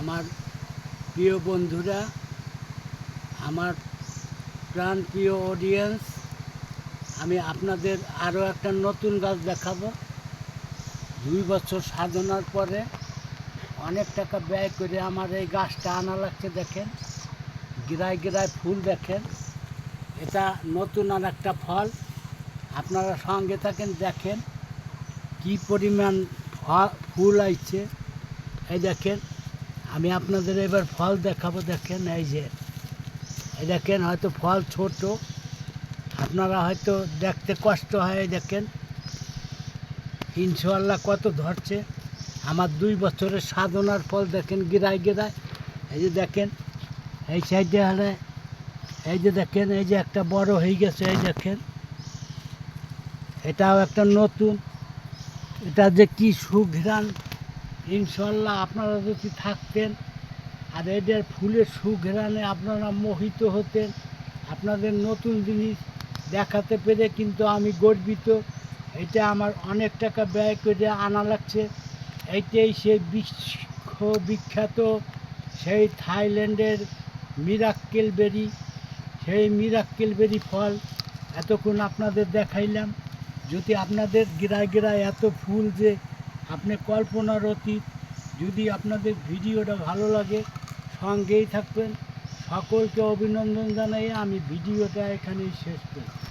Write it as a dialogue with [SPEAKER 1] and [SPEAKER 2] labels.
[SPEAKER 1] আমার প্রিয় বন্ধুরা, আমার প্রাণপ্রিয় অডিয়েন্স, আমি আপনাদের আরও একটা নতুন গাছ দেখাবো। 2 বছর সাধনার পরে অনেক টাকা ব্যয় করে আমার এই গাছটা আনা লাগছে। দেখেন, গিরায় গিরায় ফুল দেখেন। এটা নতুন আর একটা ফল। আপনারা সঙ্গে থাকেন, দেখেন কি পরিমাণ ফুল আইছে। এই দেখেন, আমি আপনাদের এবার ফল দেখাবো। দেখেন, এই দেখেন, হয়তো ফল ছোট, আপনারা হয়তো দেখতে কষ্ট হয়। দেখেন ইনশাআল্লাহ কত ধরছে। আমার 2 বছরের সাধনার ফল দেখেন, গিরায় গিরায়। এই যে দেখেন, এই সাইডে হলে এই যে দেখেন, এই যে একটা বড় হয়ে গেছে। এই দেখেন, এটাও একটা নতুন। এটা যে কি সুঘ্রাণ! ইনশাআল্লাহ আপনারা যদি থাকতেন আর এদের ফুলের সুঘ্রাণে আপনারা মোহিত হতেন। আপনাদের নতুন জিনিস দেখাতে পেরে কিন্তু আমি গর্বিত। এটা আমার অনেক টাকা ব্যয় করে আনা লাগছে। এইটাই সেই বিখ্যাত সেই থাইল্যান্ডের মিরাক্কেল বেরি, সেই মিরাক্কেল বেরি ফল এতক্ষণ আপনাদের দেখাইলাম। যদি আপনাদের গিরায় গিরায় এত ফুল যে আপনি কল্পনার অতীত। যদি আপনাদের ভিডিওটা ভালো লাগে, সঙ্গেই থাকবেন। সকলকে অভিনন্দন জানাই আমি ভিডিওটা এখানেই শেষ করি।